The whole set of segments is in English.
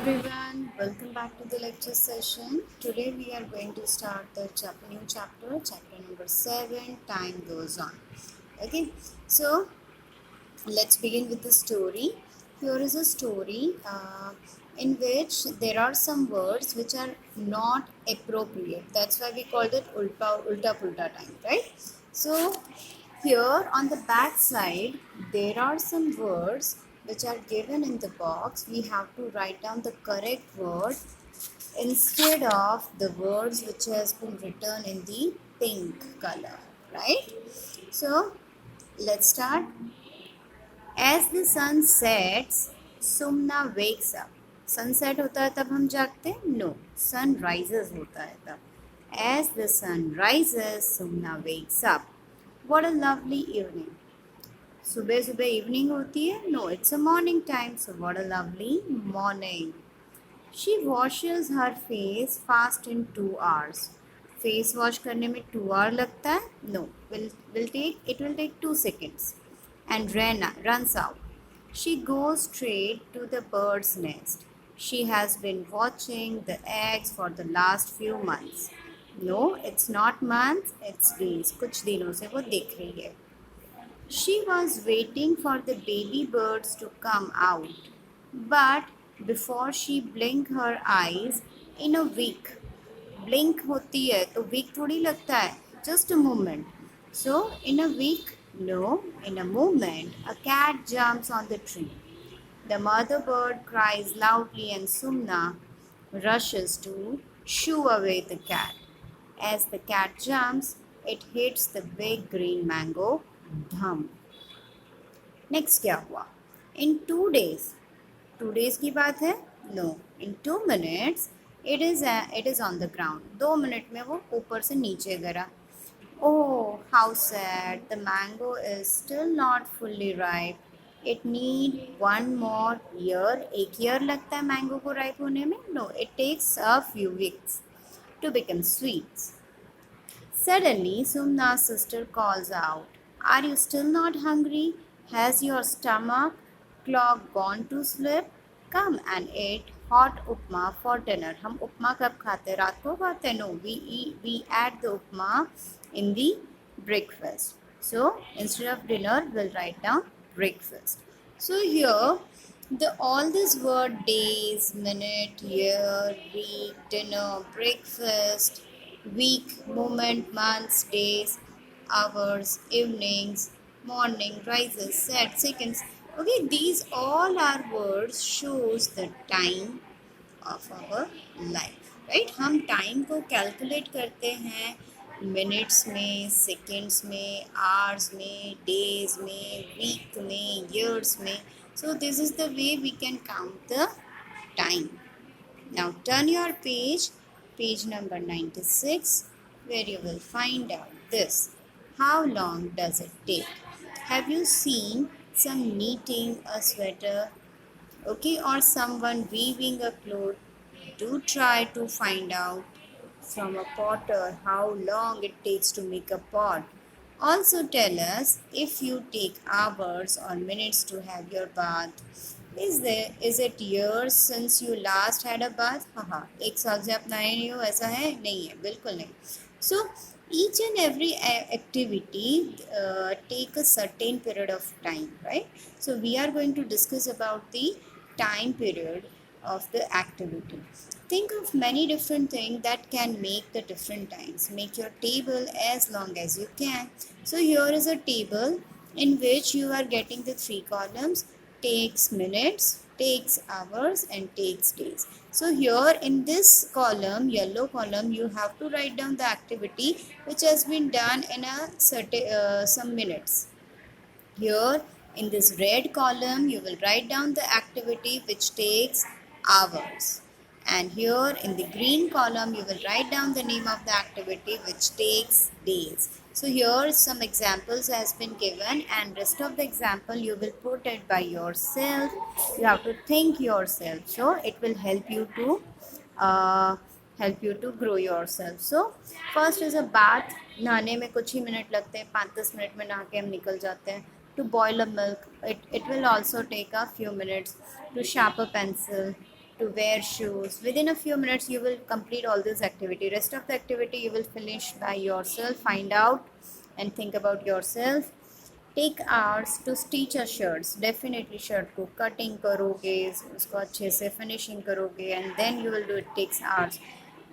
everyone, welcome back to the lecture session. Today we are going to start the new chapter, chapter number 7, Time Goes On. Okay, so let's begin with the story. Here is a story in which there are some words which are not appropriate. That's why we called it ulta pulta time, right? So here on the back side, there are some words which are given in the box. We have to write down the correct word instead of the words which has been written in the pink color, right? So let's start. As the sun sets, Sumna wakes up. Sunset होता है तब हम जागते हैं? No. Sun rises होता है तब. As the sun rises, Sumna wakes up. What a lovely evening. सुबह सुबह evening होती है? No, it's a morning time. So what a lovely morning. She washes her face fast in 2 hours. Face wash करने में 2 hour लगता है? No, it will take 2 seconds. And runs out. She goes straight to the bird's nest. She has been watching the eggs for the last few months. No, it's not months, it's days. कुछ दिनों से वो देख रही है. She was waiting for the baby birds to come out. But before she blinked her eyes, in a week, blink होती है तो week थोड़ी लगता है, just a moment. So in a week, no, in a moment, a cat jumps on the tree. The mother bird cries loudly and Sumna rushes to shoo away the cat. As the cat jumps, it hits the big green mango. Dham. Next क्या हुआ? In 2 days. 2 days की बात है? No. In 2 minutes, it is on the ground. 2 minute में वो ऊपर से नीचे गिरा. Oh, how sad. The mango is still not fully ripe. It need one more year. एक year लगता है mango को ripe होने में? No, it takes a few weeks to become sweet. Suddenly, Sumna's sister calls out, "Are you still not hungry? Has your stomach clock gone to sleep? Come and eat hot upma for dinner." हम उपमा कब खाते हैं? रात को खाते हैं? No, we add the upma in the breakfast. So instead of dinner, we'll write down breakfast. So here, all these word days, minute, year, week, dinner, breakfast, week, moment, months, days, hours, evenings, morning, rises, set, seconds. Okay, these all are words shows the time of our life, right? हम time को calculate करते हैं minutes में, seconds में, hours में, days में, week में, years में. So this is the way we can count the time. Now turn your page number 96, where you will find out this. How long does it take? Have you seen some knitting a sweater? Okay, or someone weaving a cloth? Do try to find out from a potter how long it takes to make a pot. Also tell us if you take hours or minutes to have your bath. Is it years since you last had a bath? हाँ, एक साल से आप नहाए नहीं हो, ऐसा है? नहीं है, बिल्कुल नहीं. So each and every activity take a certain period of time, right? So we are going to discuss about the time period of the activity. Think of many different things that can make the different times. Make your table as long as you can. So here is a table in which you are getting the 3 columns. Takes minutes, takes hours, and takes days. So here in this column, yellow column, you have to write down the activity which has been done in a certain some minutes. Here in this red column, you will write down the activity which takes hours. And here in the green column, you will write down the name of the activity which takes days. So here some examples has been given, and rest of the example you will put it by yourself. You have to think yourself. So it will help you to grow yourself. So first is a bath. नहाने में कुछ ही minute लगते हैं, 5-10 minute में नहा के हम निकल जाते हैं. To boil a milk, it will also take a few minutes. To sharp a pencil, to wear shoes. Within a few minutes you will complete all this activity. Rest of the activity you will finish by yourself. Find out and think about yourself. Take hours to stitch a shirts. Definitely shirt को cutting करोगे, उसको अच्छे से finishing करोगे, and then you will do it takes hours.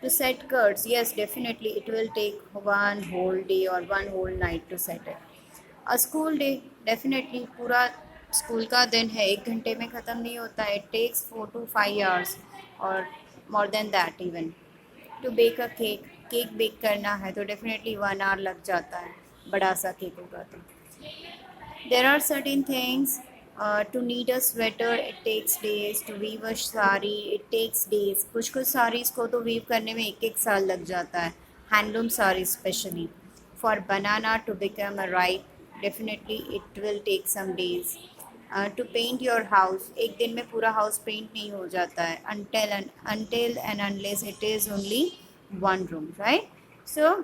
To set कर्ट्स, yes definitely it will take 1 whole day or 1 whole night to set it. A school day, definitely पूरा school का दिन है, 1 घंटे में ख़त्म नहीं होता है. इट टेक्स 4 to 5 hours और more than that even. To bake a cake, cake bake करना है तो डेफिनेटली 1 hour लग जाता है, बड़ा सा केक होगा तो. There are certain things, to knit a sweater it takes days, to weave a sari it takes days. कुछ कुछ sarees को तो weave करने में 1 साल लग जाता है, handloom sarees especially. For banana to become a ripe, definitely it will take some days. To paint your house, एक दिन में पूरा house paint नहीं हो जाता है, until and unless it is only one room, right? So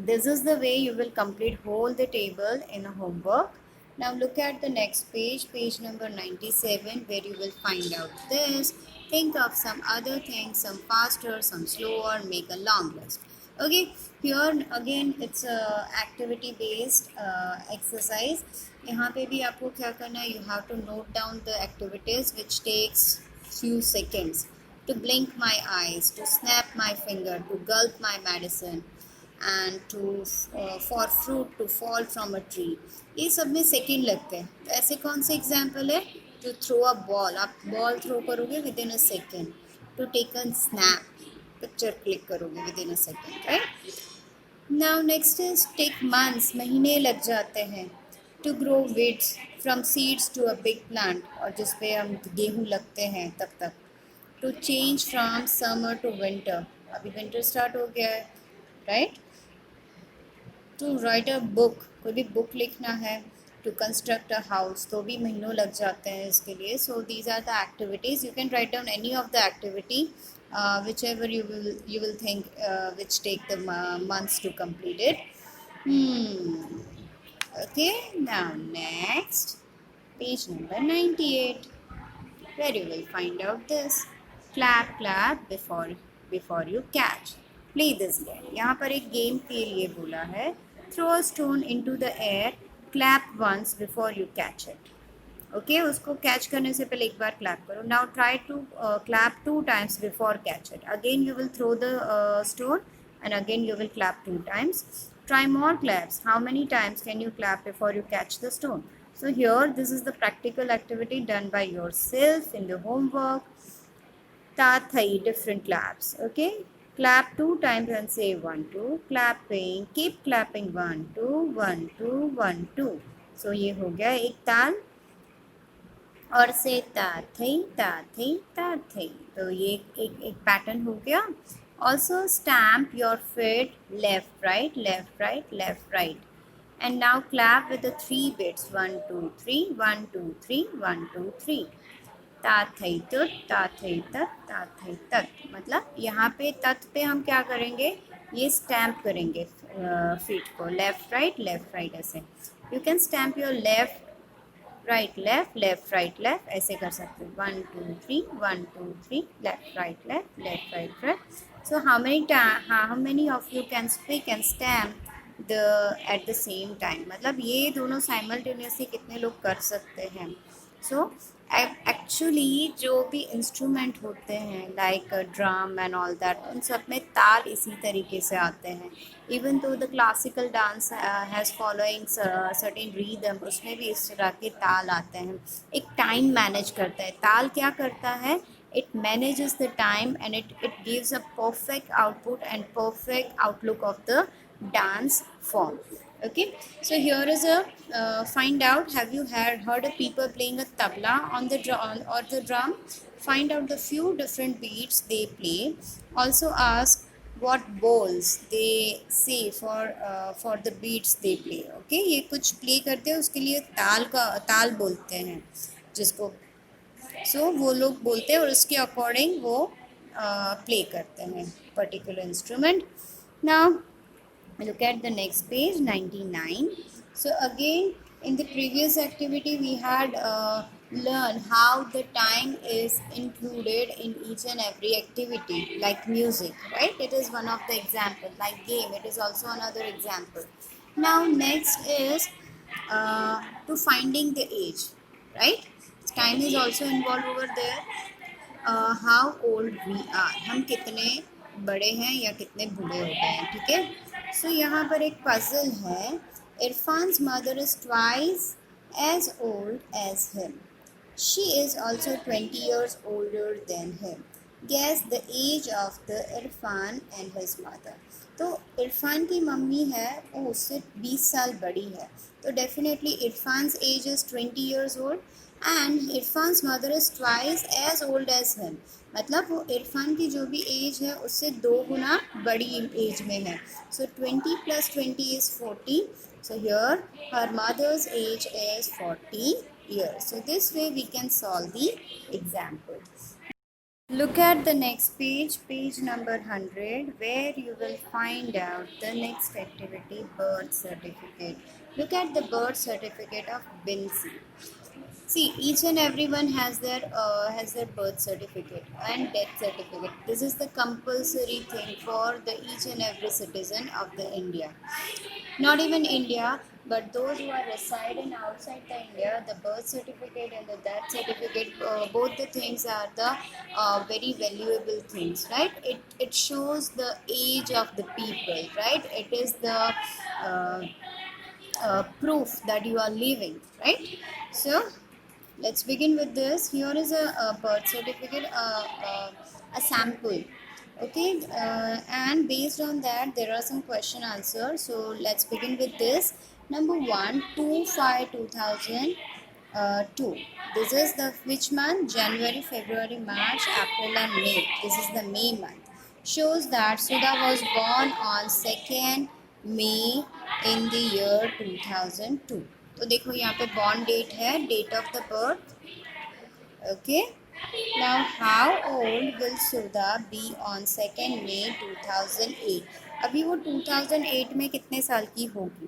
this is the way you will complete whole the table in a homework. Now look at the next page, page number 97, where you will find out this. Think of some other things, some faster, some slower, make a long list. Okay, here again it's a activity based exercise. यहाँ पे भी आपको क्या करना है, you have to note down the activities which takes few seconds. To blink my eyes, to snap my finger, to gulp my medicine, and to for fruit to fall from a tree. ये सब में second लगते हैं. तो ऐसे कौन से example है? टू थ्रो अ बॉल, आप बॉल थ्रो करोगे within a second. To take a snap, picture click करोगे within a second, right. Now next is take months, महीने लग जाते हैं. To grow weeds, from seeds to a big plant, और जिस पे हम गेहूँ लगते हैं तब तक. To change from summer to winter, अभी विंटर स्टार्ट हो गया है, right. To right a book, कोई भी बुक लिखना है. टू कंस्ट्रक्ट अ हाउस, तो भी महीनों लग जाते हैं इसके लिए. So these are the activities. You can write down any of the activity whichever you will think which take the months to complete it. Okay, now next, page number 98, where you will find out this. Clap clap before you catch. Play this game. यहाँ पर एक game के लिए बोला है. Throw a stone into the air, clap once before you catch it. Okay, उसको catch करने से पहले एक बार क्लैप करो. Now try to clap 2 times before catch it. Again you will throw the stone and again you will clap 2 times. Try more claps. How many times can you clap before you catch the stone? So here this is the practical activity done by yourself in the homework. Ta thai, different claps. Okay, clap 2 times and say 1 2. Clapping, keep clapping 1 2 1 2 1 2. So ये हो गया एक ताल. और से ता थई ता थई ता थई, तो ये एक पैटर्न हो गया. Also stamp your feet left right left right left right, and now clap with the 3 beats 1 2 3 1 2 3 1 2 3. ता थई तुत ता थई तत ता थई तत. मतलब यहाँ पे तत पे हम क्या करेंगे, ये स्टैम्प करेंगे फीट को, लेफ़्ट राइट ऐसे. You can stamp your left right left right left, ऐसे कर सकते हो. 1 2 3 1 2 3 left right left right right. So how many of you can speak and stamp the at the same time. मतलब ये दोनों simultaneously कितने लोग कर सकते हैं. सो एक्चुअली जो भी इंस्ट्रूमेंट होते हैं like drum and all that, उन सब में ताल इसी तरीके से आते हैं. इवन तो the classical dance has following certain rhythm, उसमें भी इस तरह के ताल आते हैं. एक टाइम मैनेज करता है. ताल क्या करता है, it manages the time and it gives a perfect output and perfect outlook of the dance form. Okay, so here is a find out, have you heard of people playing a tabla on the drum or the drum? Find out the few different beats they play. Also ask what bowls they say for the beats they play. Okay, ये कुछ play करते हैं उसके लिए ताल बोलते हैं जिसको. सो वो लोग बोलते हैं और उसके अकॉर्डिंग वो प्ले करते हैं particular instrument. Now look at the next page 99. So again in the previous activity we had learn how the time is included in each and every activity, like music, right? It is one of the example. Like game, it is also another example. Now next is to finding the age, right? Time is also involved over there. How old we are, हम कितने बड़े हैं या कितने बूढ़े हो गए हैं, ठीक है। सो यहाँ पर एक पजल है। Irfan's mother is twice as old as him, she is also 20 years older than him, guess the age of the Irfan and his mother. तो इरफान की मम्मी है वो उससे 20 साल बड़ी है, तो definitely Irfan's age is 20 years old and Irfan's mother is twice as old as him, मतलब वो इरफान की जो भी एज है उससे 2 गुना बड़ी एज में है। सो 20 + 20 is 40, so here her mother's age is 40 years. So this way we can solve the example. Look at the next page, page number 100, where you will find out the next activity, birth certificate. Look at the birth certificate of Binsi. See, each and everyone has their birth certificate and death certificate. This is the compulsory thing for the each and every citizen of the India. Not even India, but those who are residing outside the India, the birth certificate and the death certificate, both the things are the very valuable things, right? It shows the age of the people, right? It is the proof that you are living, right? So let's begin with this. Here is a birth certificate, a sample. Okay, and based on that, there are some question answers. So let's begin with this. Number one, 2/5/2002. This is the which month? January, February, March, April, and May. This is the May month. Shows that Sudha was born on 2nd May in the year 2002. तो देखो यहाँ पे born date है, date of the birth. Okay, now how old will Sudha be on 2nd May 2008। अभी वो 2008 में कितने साल की होगी?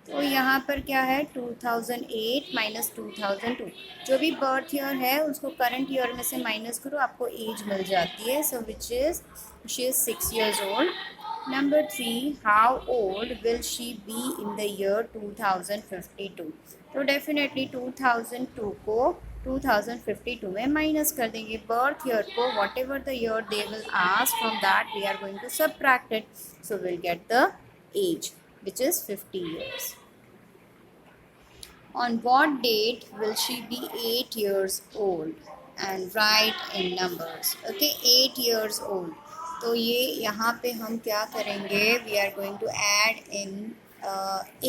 तो यहाँ पर क्या है, 2008 - 2002, जो भी बर्थ ईयर है उसको करंट ईयर में से माइनस करो, आपको एज मिल जाती है। So which is she is 6 years old. Number 3, how old will she be in the year 2052? तो डेफिनेटली 2002 को 2052 में माइनस कर देंगे। बर्थ ईयर को whatever the year they will ask, from that we are going to subtract it, so will get the age which is 50 years. On what date will she be 8 years old? And write in numbers. Okay, 8 years old. तो ये यहाँ पे हम क्या करेंगे? We are going to add in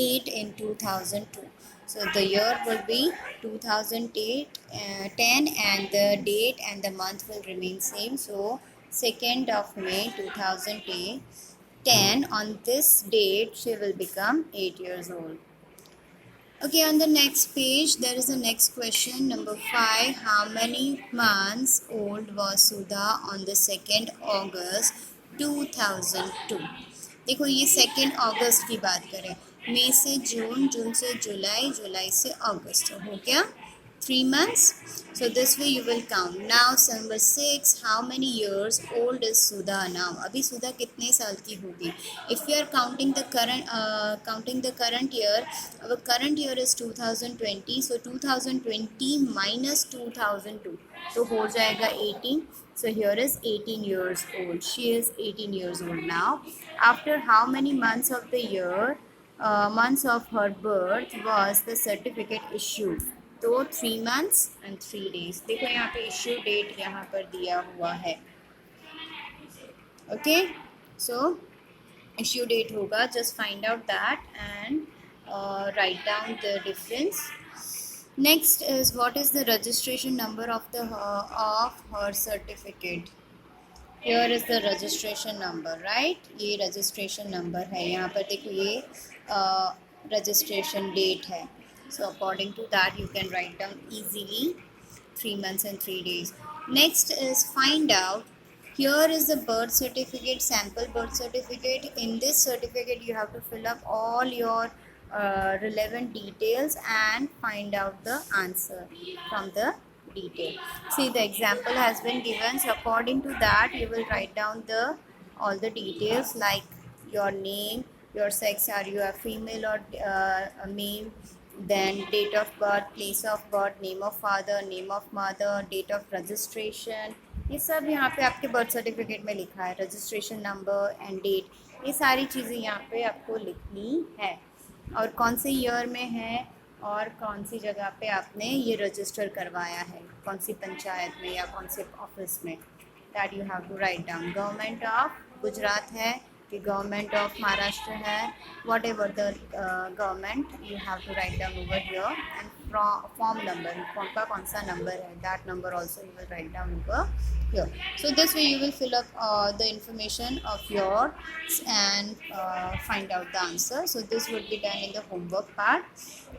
8 in 2002. So the year will be 2008, 10, and the date and the month will remain same. So 2nd of May 2008. 10, on this date she will become 8 years old. Okay, on the next page there is the next question, number 5. How many months old was Sudha on the 2nd August 2002? देखो ये 2nd अगस्त की बात करें, मई से जून, जून से जुलाई, जुलाई से अगस्त, हो गया 3 months. So this way you will count. Now number 6, how many years old is Sudha now? अभी सुधा कितने साल की होगी? If we are counting the current year, our current year is 2020. So 2020 minus 2002, तो हो जाएगा 18. So here is 18 years old. She is 18 years old now. After how many months of the year, months of her birth was the certificate issued? तो 3 months and 3 days. देखो यहाँ पे issue date यहाँ पर दिया हुआ है। ओके, सो इश्यू डेट होगा, just find out that and write down the difference. Next is what is the registration number of her certificate? Here is the registration number, right? ये registration number है। यहाँ पर देखो ये registration date है. So according to that you can write down easily 3 months and 3 days. Next is find out. Here is the birth certificate, sample birth certificate. In this certificate you have to fill up all your relevant details and find out the answer from the detail. See, the example has been given, so according to that you will write down the all the details like your name, your sex, are you a female or a male, then date of birth, place of birth, name of father, name of mother, date of registration, ये सब यहाँ पे आपके birth certificate में लिखा है, registration number and date, ये सारी चीज़ें यहाँ पे आपको लिखनी है, और कौन से ईयर में है और कौन सी जगह पे आपने ये रजिस्टर करवाया है, कौन सी पंचायत में या कौन से ऑफिस में, that you have to write down. Government of Gujarat है कि गवर्नमेंट ऑफ महाराष्ट्र है, whatever the government, you have to write down over here, and form number, form का कौन सा नंबर है, that number also you will write down over here. So this way you will fill up the information of yours and find out the answer. So this would be done in the homework part.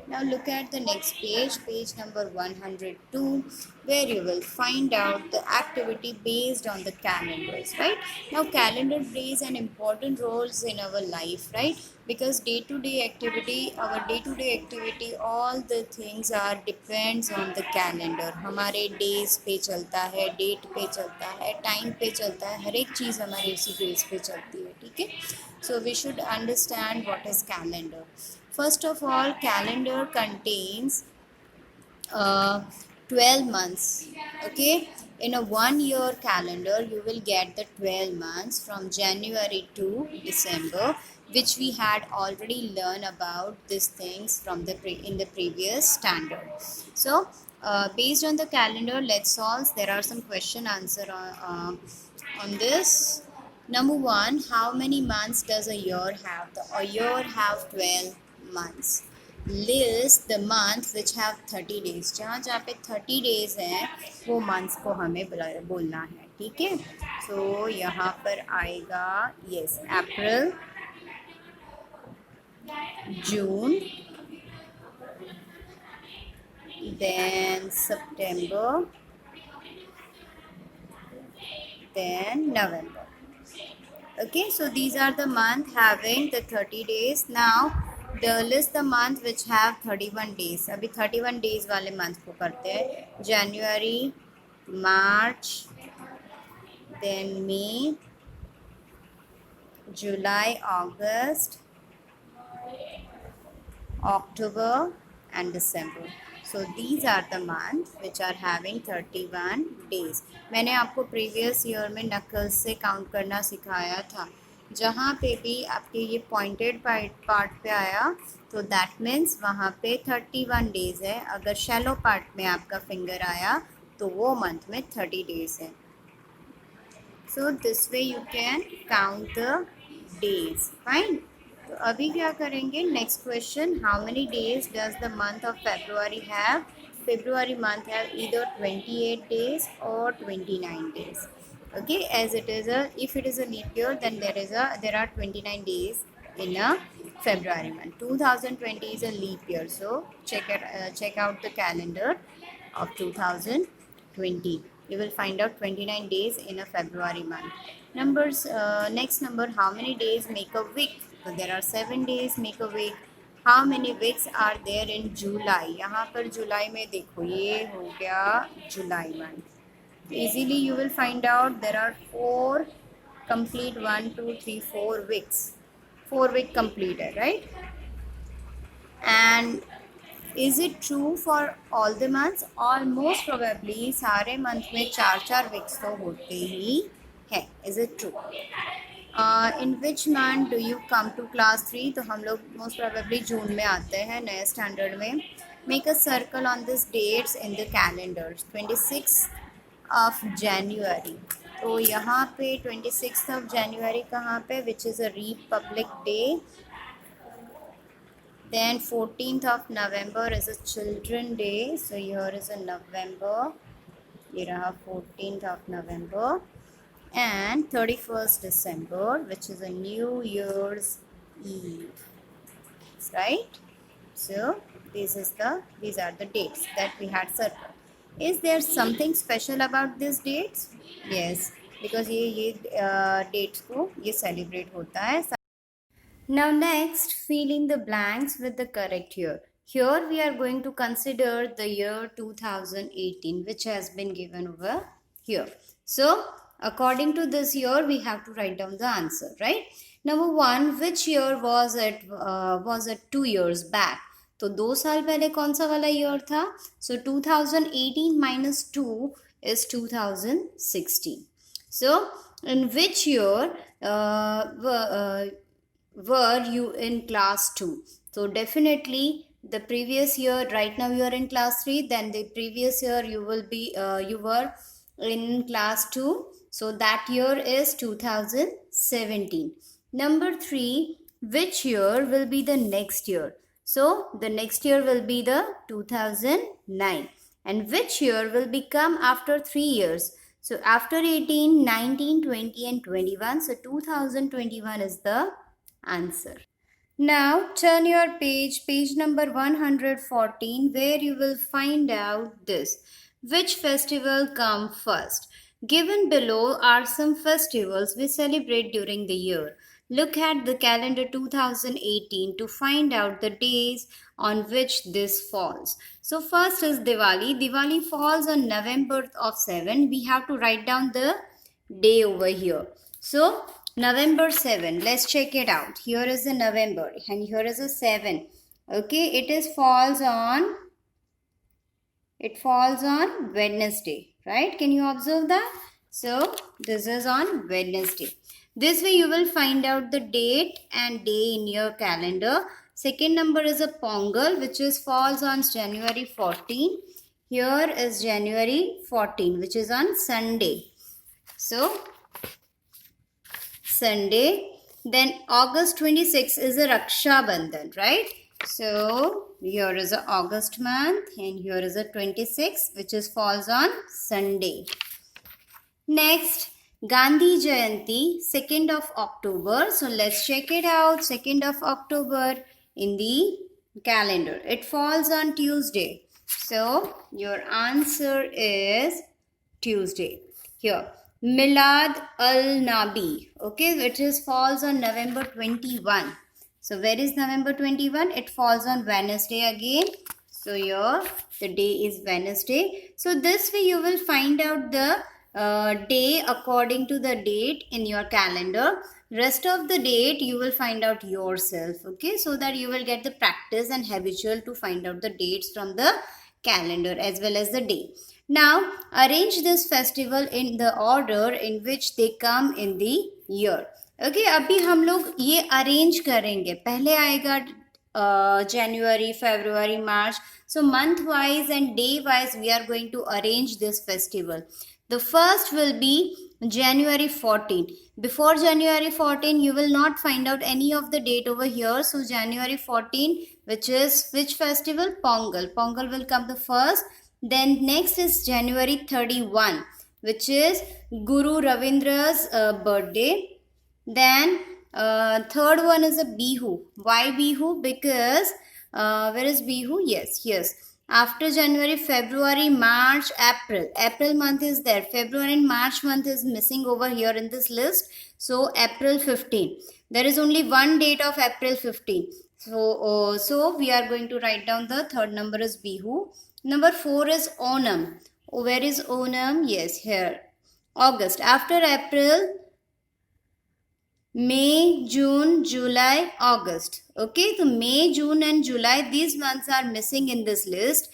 Now look at the next page, page number 102, where you will find out the activity based on the calendars, right? Now calendar plays an important roles in our life, right? Because day to day activity, our day to day activity, all the things are depends on the calendar. हमारे days पे चलता है, date पे चलता है, time पे चलता है, हर एक चीज़ हमारी उसी days पे चलती है, ठीक है? So we should understand what is calendar. First of all, calendar contains 12 months. Okay, in a 1 year calendar you will get the 12 months from January to December, which we had already learned about these things from the in the previous standard. So based on the calendar, let's solve. There are some question answer on this. Number one, how many months does a year have? A year have 12 months. List the months which have 30 days. जहाँ जहाँ पे 30 days हैं वो months को हमें बोलना है, ठीक है? So यहाँ पर आएगा yes, April, June, then September, then November. Okay, so these are the month having the 30 days. Now the list the month which have 31 days. अभी 31 days वाले month को करते हैं. January, March, then May, July, August, October and December. So these are the months which are having 31 days. मैंने आपको previous year में नकल से count करना सिखाया था. जहाँ पे भी आपके ये pointed part पे आया तो that means वहाँ पे 31 days है. अगर shallow part में आपका finger आया तो वो month में 30 days है. So this way you can count the days. Fine. तो अभी क्या करेंगे, next question, how many days does the month of February have? February month have either 28 days और 29 days. Okay, as it is a, if it is a leap year, then there are 29 days in a February month. 2020 is a leap year, so check out the calendar of 2020. You will find out 29 days in a February month. Numbers, next number, how many days make a week? So there are 7 days make a week. How many weeks are there in July? यहाँ पर जुलाई में देखो, ये हो गया जुलाई month. Easily you will find out there are 4 complete 1 2 3 4 weeks. 4 week completed, right? And is it true for all the months? Almost probably सारे month में 4 weeks तो होते ही है. Is it true? In which month do you come to class 3? तो हम लोग most probably जून में आते हैं नए स्टैंडर्ड में. Make a circle on these dates in the calendars. 26th of January. तो यहाँ पे 26th of January कहाँ पे? Which is a Republic Day. Then 14th of November is a Children Day. So here is a November. ये रहा 14th of November. And 31st December, which is a New Year's Eve, right? So these are the dates that we had circled. Is there something special about these dates? Yes, because ये dates को ये celebrate होता है. Now next, fill in the blanks with the correct year. Here we are going to consider the year 2018, which has been given over here. So according to this year, we have to write down the answer, right? Number one, which year was it? Was it 2 years back? तो 2 साल पहले कौन सा वाला year था? So 2018 minus 2 is 2016. So in which year were you in class 2? So definitely the previous year, right now you are in class 3, then the previous year you will be you were in class 2, so that year is 2017. Number 3, which year will be the next year? So the next year will be the 2009. And which year will become after 3 years? So after 18, 19, 20 and 21, so 2021 is the answer. Now turn your page number 114, where you will find out this. Which festival come first? Given below are some festivals we celebrate during the year. Look at the calendar 2018 to find out the days on which this falls. So first is Diwali. Diwali falls on November of 7. We have to write down the day over here. So November 7. Let's check it out. Here is the November and here is a 7. Okay, it falls on Wednesday, right? Can you observe that? So this is on Wednesday. This way you will find out the date and day in your calendar. Second number is a Pongal, which falls on January 14. Here is January 14, which is on Sunday. So Sunday. Then August 26 is a Raksha Bandhan, right? So here is a August month and here is a 26, which falls on Sunday. Next, Gandhi Jayanti, 2nd of October. So let's check it out. 2nd of October in the calendar. It falls on Tuesday. So your answer is Tuesday. Here, Milad al-Nabi. Okay, which falls on November 21. So where is November 21? It falls on Wednesday again. So here the day is Wednesday. So this way you will find out the day according to the date in your calendar. Rest of the date you will find out yourself. Okay, so that you will get the practice and habitual to find out the dates from the calendar as well as the day. Now arrange this festival in the order in which they come in the year. Okay, अभी हम लोग ये arrange करेंगे. पहले आएगा January, February, March. So month wise and day wise we are going to arrange this festival. The first will be January 14. Before January 14 you will not find out any of the date over here. So January 14, which is which festival? Pongal. Pongal will come the first. Then next is January 31, which is Guru Ravindra's birthday. Then third one is a Bihu. Why Bihu? Because where is Bihu? Yes. After January, February, March, April. April month is there. February and March month is missing over here in this list. So April 15. There is only one date of April 15. So we are going to write down the third number is Bihu. Number 4 is Onam. Where is Onam? Yes, here. August. After April, May, June, July, August. Okay, so May, June and July, these months are missing in this list.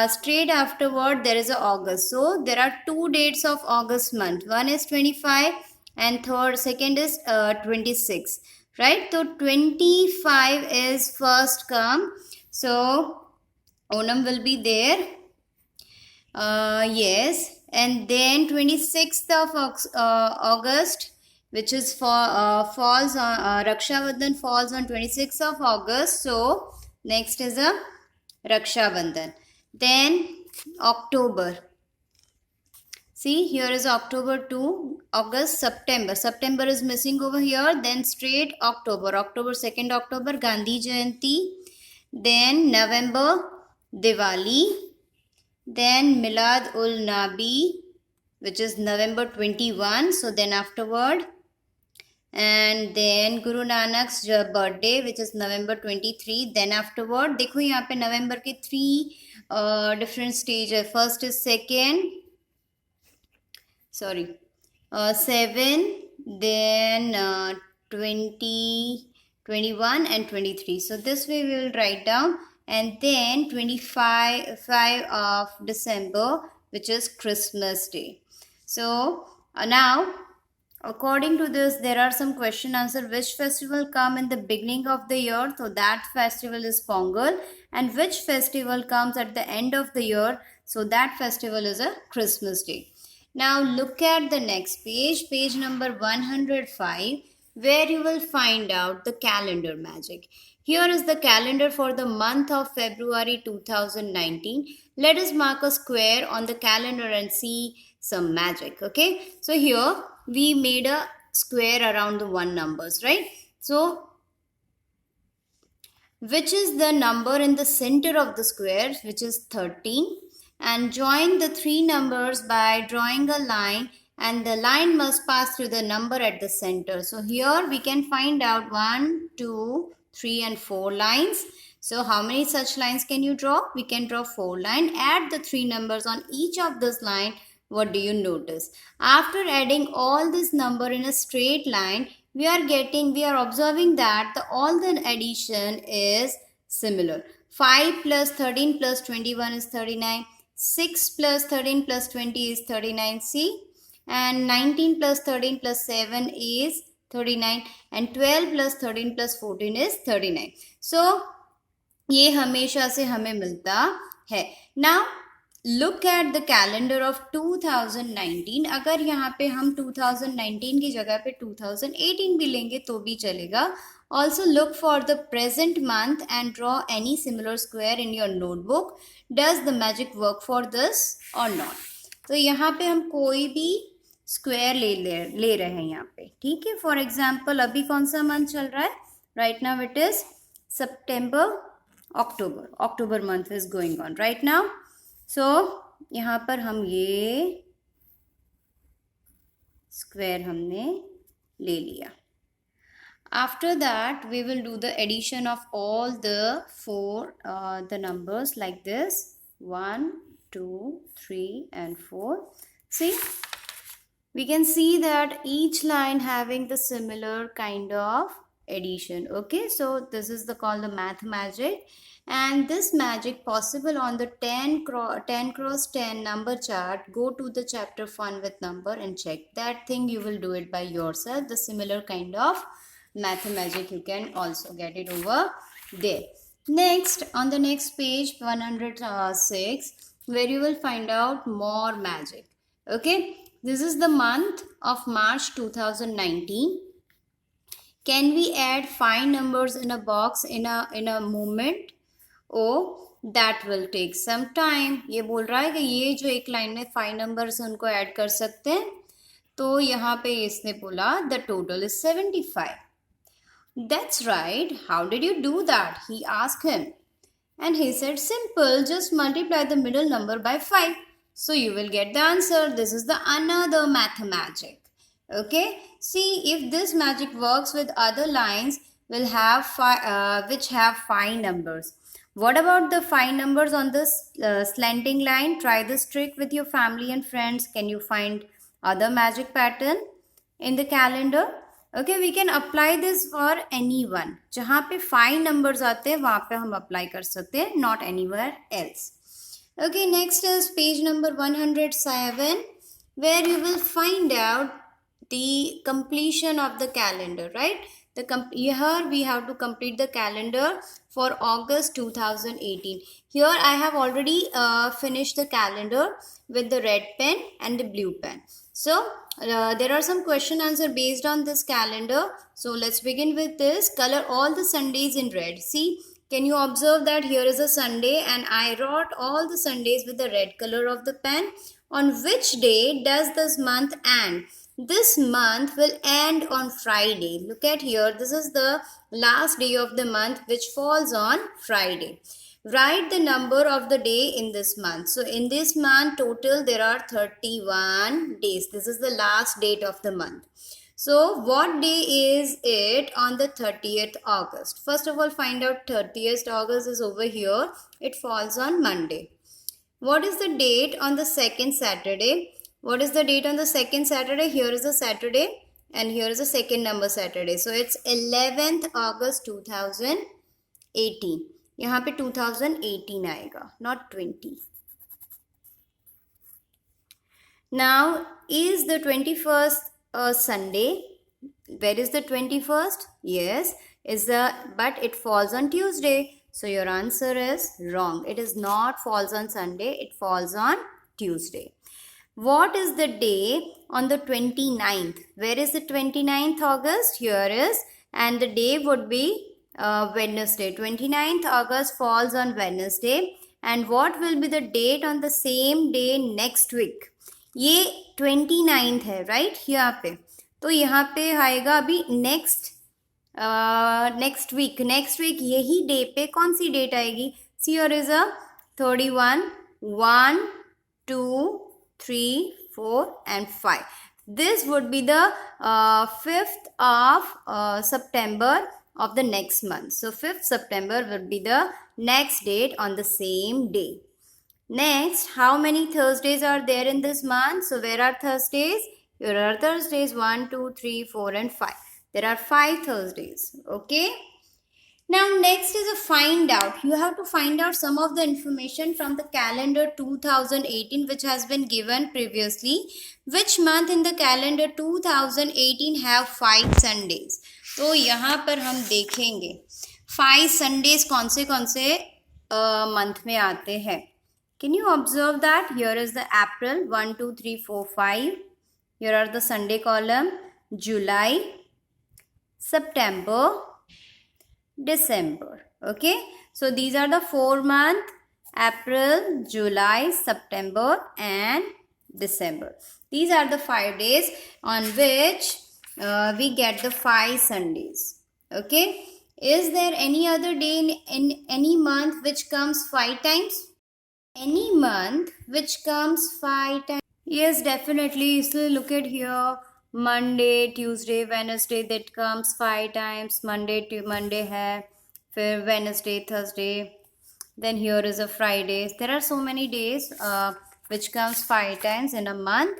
Straight afterward, there is a August. So, there are 2 dates of August month. One is 25 and second is 26. Right, so 25 is first come. So, Onam will be there. Yes, and then 26th of August, which is falls on Raksha Bandhan falls on 26th of August. So next is a Raksha Bandhan. Then October. See, here is October 2, August, September. September is missing over here. Then straight October. October 2nd October, Gandhi Jayanti. Then November, Diwali. Then Milad ul Nabi, which is November 21. So then afterward, and then Guru Nanak's birthday, which is November 23. Then afterward, देखो यहाँ पे नवंबर के 3 different stages. First is second, 7, then 20, 21 and 23. So this way we will write down, and then 25 of December, which is Christmas Day. So now, according to this, there are some question answer. Which festival come in the beginning of the year? So that festival is Pongal. And which festival comes at the end of the year? So that festival is a Christmas Day. Now look at the next page, page number 105, where you will find out the calendar magic. Here is the calendar for the month of February 2019. Let us mark a square on the calendar and see some magic. Okay, so here we made a square around the 1 numbers, right? So which is the number in the center of the square, which is 13, and join the 3 numbers by drawing a line, and the line must pass through the number at the center. So here we can find out 1, 2, 3 and 4 lines. So how many such lines can you draw? We can draw 4 lines. Add the 3 numbers on each of this line. What do you notice? After adding all this number in a straight line, we are observing that all the addition is similar. 5 plus 13 plus 21 is 39. 6 plus 13 plus 20 is 39. See? And 19 plus 13 plus 7 is 39. And 12 plus 13 plus 14 is 39. So, ये हमेशा से हमें मिलता है. Now, look at the calendar of 2019. अगर यहाँ पे हम 2019 की जगह पे 2018 भी लेंगे तो भी चलेगा. Also look for the present month and draw any similar square in your notebook. Does the magic work for this or not? तो यहाँ पे हम कोई भी स्क्वायर ले रहे हैं यहाँ पे, ठीक है. फॉर एग्जाम्पल अभी कौन सा मंथ चल रहा है? Right now it is September, October month is going on right now. So यहाँ पर हम ये स्क्वायर हमने ले लिया. After that, we will do the addition of all the 4 the numbers like this, 1, 2, 3 and 4. See, we can see that each line having the similar kind of addition. Okay, so this is called the math magic, and this magic possible on the 10 cross 10 number chart. Go to the chapter Fun with Number and check that thing. You will do it by yourself. The similar kind of math magic you can also get it over there. Next, on the next page 106, where you will find out more magic. Okay, this is the month of March 2019. Can we add 5 numbers in a box in a moment? Oh, that will take some time. ये बोल रहा है कि ये जो एक line में 5 numbers उनको ऐड कर सकते हैं. तो यहाँ पे इसने बोला the total is 75. That's right. How did you do that? He asked him. And he said, simple, just multiply the middle number by 5. So you will get the answer. This is the another math magic. Okay. See, if this magic works with other lines, will have which have 5 numbers. What about the 5 numbers on this slanting line? Try this trick with your family and friends. Can you find other magic pattern in the calendar? Okay, we can apply this for anyone. जहाँ पे 5 numbers आते हैं वहाँ पे हम apply कर सकते हैं, not anywhere else. Okay, next is page number 107, where you will find out the completion of the calendar, right? Here we have to complete the calendar for August 2018. Here I have already finished the calendar with the red pen and the blue pen. So there are some question answer based on this calendar. So let's begin with this. Color all the Sundays in red. See, can you observe that here is a Sunday and I wrote all the Sundays with the red color of the pen. On which day does this month end? This month will end on Friday. Look at here. This is the last day of the month which falls on Friday. Write the number of the day in this month. So in this month total there are 31 days. This is the last date of the month. So what day is it on the 30th August? First of all, find out 30th August is over here. It falls on Monday. What is the date on the second Saturday? What is the date on the second Saturday? Here is the Saturday and here is the second number Saturday. So it's 11th August 2018. यहाँ पे 2018 आएगा, not 20. Now, is the 21st a Sunday? Where is the 21st? Yes, but it falls on Tuesday. So your answer is wrong. It is not falls on Sunday. It falls on Tuesday. What is the day on the 29th? Where is the 29th August? Here is. And the day would be Wednesday. 29th August falls on Wednesday. And what will be the date on the same day next week? ये 29th है, right? यहाँ पे तो यहाँ पे आएगा अभी next week यही डे पे कौन सी डेट आएगी? सी और is a 31, 1, 2, 3, 4 and 5. This would be the 5th of September of the next month. So 5th September would be the next date on the same day. Next, how many Thursdays are there in this month? So where are Thursdays? Here are Thursdays 1, 2, 3, 4 and 5. There are 5 Thursdays. Okay. Now next is a find out. You have to find out some of the information from the calendar 2018 which has been given previously. Which month in the calendar 2018 have 5 Sundays? तो यहाँ पर हम देखेंगे 5 Sundays कौन से month में आते हैं. Can you observe that? Here is the April 1, 2, 3, 4, 5. Here are the Sunday column. July, September, December. Okay. So these are the 4 months. April, July, September and December. These are the 5 days on which we get the 5 Sundays. Okay. Is there any other day in any month which comes 5 times? Any month which comes 5 times? Yes, definitely. So look at here. Monday, Tuesday, Wednesday, that comes 5 times. Monday hai. Then Wednesday, Thursday. Then here is a Friday. There are so many days which comes 5 times in a month.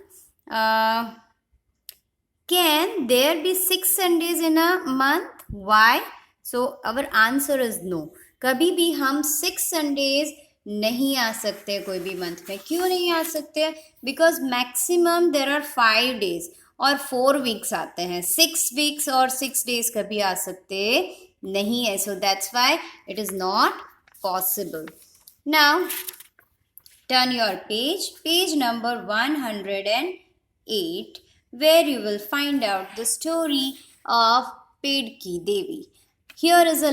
Can there be 6 Sundays in a month? Why? So our answer is no. कभी भी हम 6 Sundays नहीं आ सकते कोई भी month में. क्यों नहीं आ सकते? Because maximum there are 5 days और 4 weeks आते हैं. 6 weeks और 6 days कभी आ सकते नहीं है. So that's why it is not possible. Now turn your page number 108, where you will find out the story of Pedki Devi. Here is a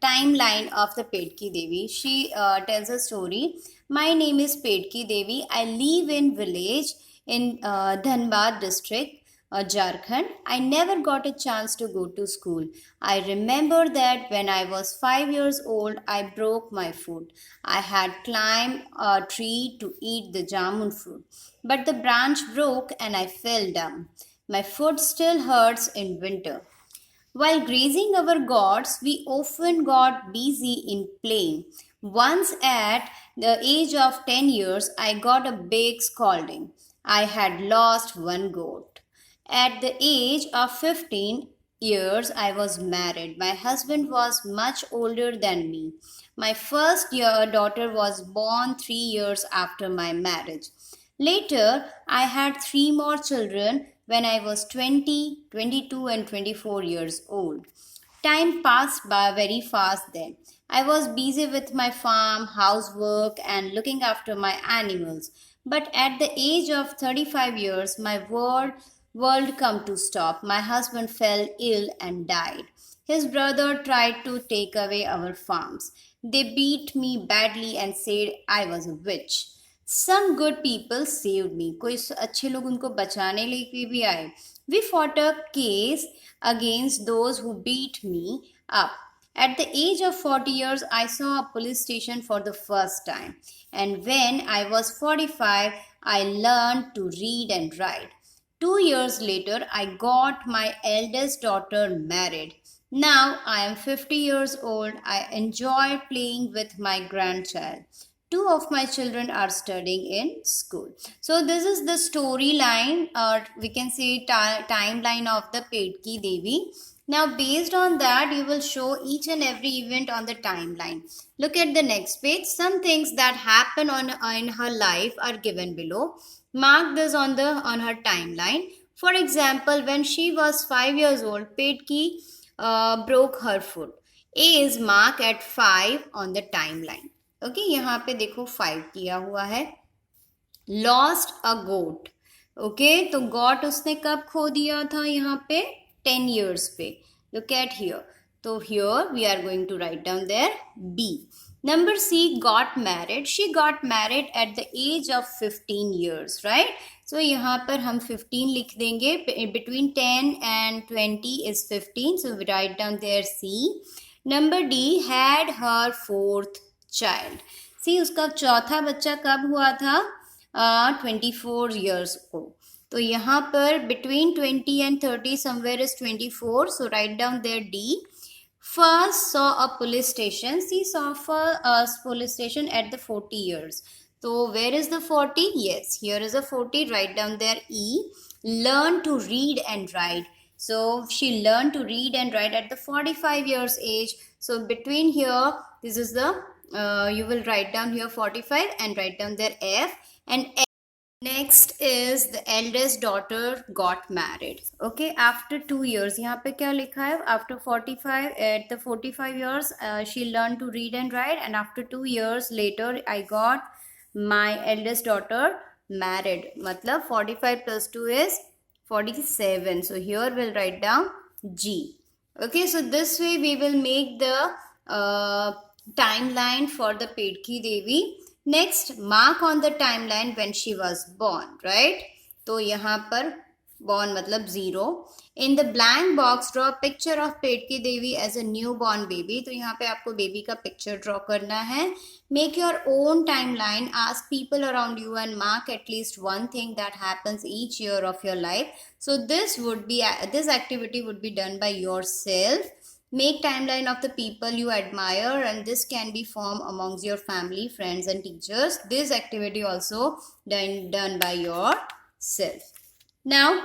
timeline of the Pedki Devi. She tells a story. My name is Pedki Devi. I live in village in Dhanbad district, Jharkhand. I never got a chance to go to school. I remember that when I was 5 years old, I broke my foot. I had climbed a tree to eat the jamun fruit, but the branch broke and I fell down. My foot still hurts in winter. While grazing our gods, we often got busy in playing. Once at the age of 10 years, I got a big scolding. I had lost one goat. At the age of 15 years, I was married. My husband was much older than me. My first daughter was born 3 years after my marriage. Later, I had 3 more children when I was 20, 22 and 24 years old. Time passed by very fast then. I was busy with my farm, housework and looking after my animals. But at the age of 35 years, my world come to stop. My husband fell ill and died. His brother tried to take away our farms. They beat me badly and said I was a witch. Some good people saved me. कोई अच्छे लोग उनको बचाने लेके भी आए. We fought a case against those who beat me up. At the age of 40 years, I saw a police station for the first time. And when I was 45, I learned to read and write. 2 years later, I got my eldest daughter married. Now I am 50 years old. I enjoy playing with my grandchild. 2 of my children are studying in school. So this is the storyline, or we can say timeline of the Pedki Devi. Now based on that, you will show each and every event on the timeline. Look at the next page. Some things that happen in her life are given below. Mark this on her timeline. For example, when she was 5 years old, Pedki broke her foot. A is marked at 5 on the timeline. Okay यहाँ पे देखो 5 किया हुआ है. Lost a goat. Okay तो got उसने कब खो दिया था? यहाँ पे 10 years पे. Look at here. तो here we are going to write down there B. Number C, got married. She got married at the age of 15 years, right? So यहाँ पर हम 15 लिख देंगे. Between 10 and 20 is 15. So we write down there C. Number D, had her 4th child. See, उसका चौथा बच्चा कब हुआ था? 24 years को. तो यहाँ पर between 20 and 30 somewhere is 24. So write down there D. First saw a police station. See, saw a police station at the 40 years. So where is the 40? Yes, here is a 40. Write down there E. Learn to read and write. So she learned to read and write at the 45 years age. So between here, this is the you will write down here 45 and write down there F. And F. Next is the eldest daughter got married. Okay, after 2 years. यहाँ पे क्या लिखा है? After 45, at the 45 years, she learned to read and write, and after 2 years later, I got my eldest daughter married. मतलब 45 plus 2 is 47. So here we'll write down G. Okay, so this way we will make the timeline for the Pedki Devi. Next, mark on the timeline when she was born, right? तो यहाँ पर born मतलब 0. In the blank box, draw a picture of Pedki Devi as a newborn baby. तो यहाँ पे आपको baby का picture draw करना है. Make your own timeline. Ask people around you and mark at least one thing that happens each year of your life. So this activity would be done by yourself. Make timeline of the people you admire, and this can be formed amongst your family, friends and teachers. This activity also done by yourself. Now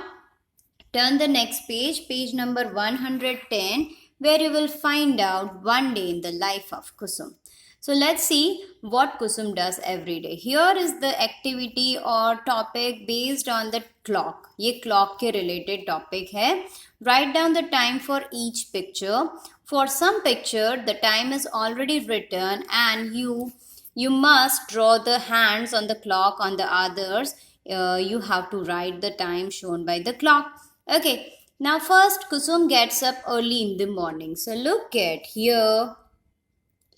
turn the next page, page number 110, where you will find out one day in the life of Kusum. So let's see what Kusum does every day. Here is the activity or topic based on the clock. ये clock के related topic है. Write down the time for each picture. For some picture, the time is already written, and you must draw the hands on the clock. On the others, you have to write the time shown by the clock. Okay. Now first, Kusum gets up early in the morning. So look at here.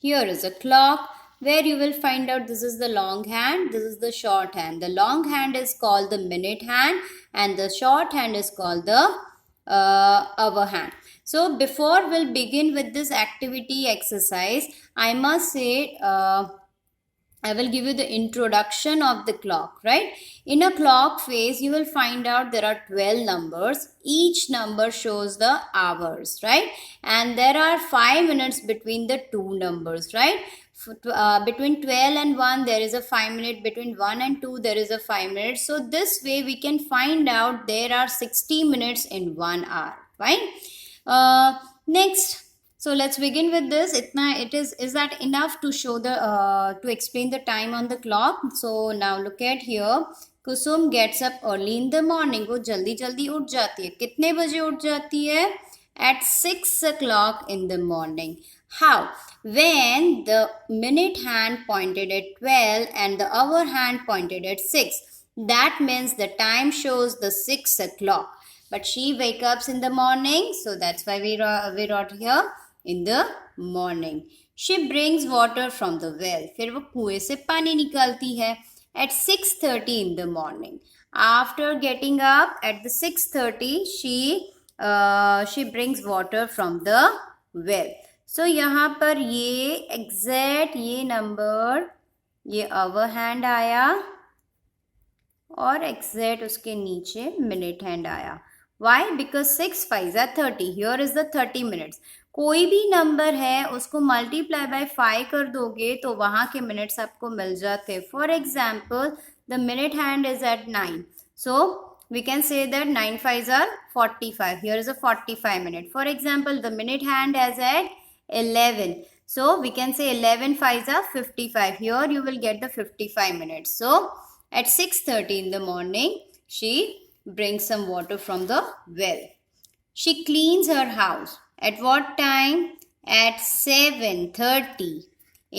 Here is a clock where you will find out this is the long hand, this is the short hand. The long hand is called the minute hand, and the short hand is called the hour hand. So before we'll begin with this activity exercise, I must say I will give you the introduction of the clock, right? In a clock face, you will find out there are 12 numbers. Each number shows the hours, right? And there are 5 minutes between the two numbers, right? Between 12 and 1, there is a 5 minute. Between 1 and 2, there is a 5 minutes. So this way, we can find out there are 60 minutes in 1 hour, right? Next. So let's begin with this. Is that enough to show the to explain the time on the clock? So now look at here. Kusum gets up early in the morning. वो जल्दी जल्दी उठ जाती है. कितने बजे उठ जाती है? At 6 o'clock in the morning. How? When the minute hand pointed at 12 and the hour hand pointed at 6. That means the time shows the 6 o'clock. But she wakes up in the morning, so that's why we wrote here. In the morning, she brings water from the well. फिर वो कुएं से पानी निकालती है. At 6:30 in the morning. After getting up at the 6:30, she brings water from the well. So यहाँ पर ये exact ये number ये hour hand आया. और एग्जैक्ट उसके नीचे मिनट हैंड आया. Why? Because 6 5 are 30. Here is the 30 minutes. कोई भी नंबर है उसको मल्टीप्लाई बाय 5 कर दोगे तो वहाँ के मिनट्स आपको मिल जाते. For example the minute hand is at 9. So we can say that 9 5s are 45. Here is a 45 minute. For example, the minute hand is at 11. So we can say 11 5s are 55. Here you will get the 55 minutes. So at 6:30 in the morning, she brings some water from the well. She cleans her house. At what time? At 7:30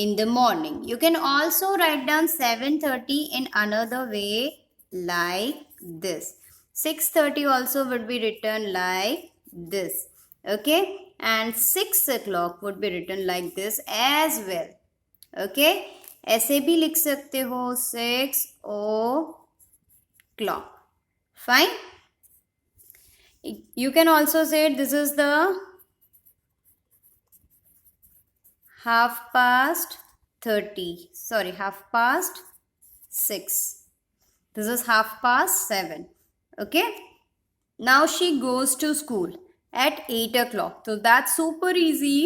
in the morning. You can also write down 7:30 in another way like this. 6:30 also would be written like this. Okay, and 6 o'clock would be written like this as well. Okay, ऐसे भी लिख सकते हो 6 o'clock. Fine. You can also say this is the 6:30. This is 7:30. Okay. Now she goes to school at 8 o'clock. So that's super easy.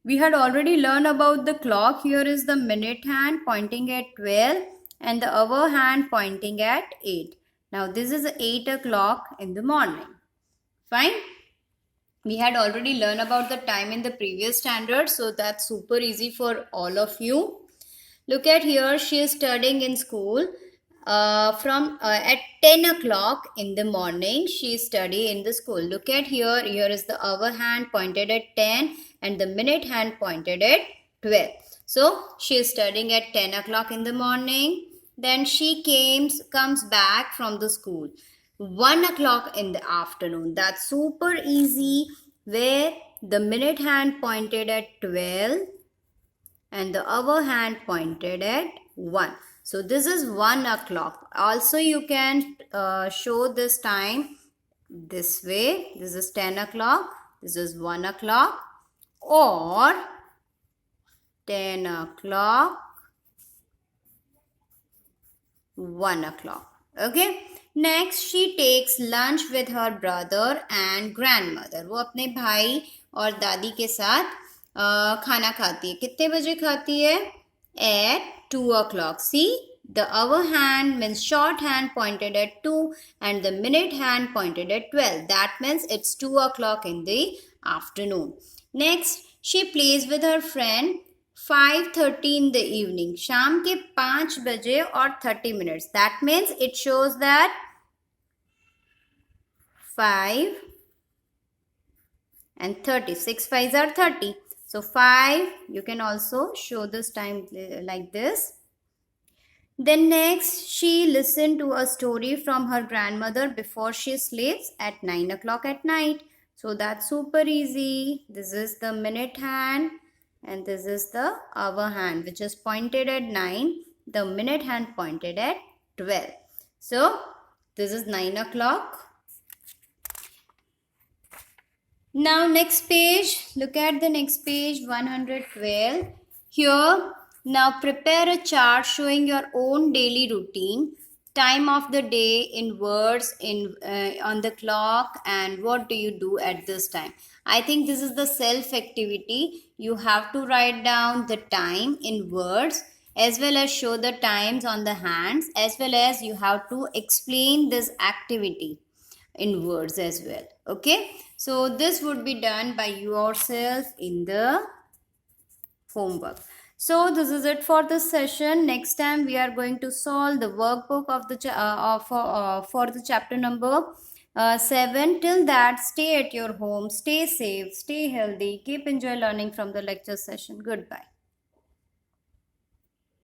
We had already learned about the clock. Here is the minute hand pointing at 12 and the other hand pointing at 8. Now this is 8 o'clock in the morning. Fine. We had already learned about the time in the previous standard. So that's super easy for all of you. Look at here. She is studying in school. At 10 o'clock in the morning, she study in the school. Look at here. Here is the hour hand pointed at 10 and the minute hand pointed at 12. So she is studying at 10 o'clock in the morning. Then she comes back from the school 1 o'clock in the afternoon. That's super easy, where the minute hand pointed at 12 and the other hand pointed at 1. So this is 1 o'clock. Also you can show this time this way. This is 10 o'clock. This is 1 o'clock. Or 10 o'clock, 1 o'clock. Okay. Next she takes lunch with her brother and grandmother. वो अपने भाई और दादी के साथ खाना खाती है. कितने बजे खाती है? At 2 o'clock. See, the hour hand means short hand pointed at 2 and the minute hand pointed at 12. That means it's 2 o'clock in the afternoon. Next, she plays with her friend 5:30 in the evening. शाम के 5 बजे और 30 minutes. That means it shows that 5 and 30. 6 5s are 30. So 5, you can also show this time like this. Then next, she listened to a story from her grandmother before she sleeps at 9 o'clock at night. So that's super easy. This is the minute hand and this is the hour hand, which is pointed at 9. The minute hand pointed at 12. So this is 9 o'clock. Now next page, look at the next page, 112. Here, now prepare a chart showing your own daily routine, time of the day in words on the clock, and what do you do at this time. I think this is the self activity. You have to write down the time in words as well as show the times on the hands, as well as you have to explain this activity in words as well. Okay, so this would be done by yourself in the homework. So this is it for this session. Next time we are going to solve the workbook of the for the chapter number 7. Till that, stay at your home, stay safe, stay healthy, keep enjoy learning from the lecture session. Goodbye.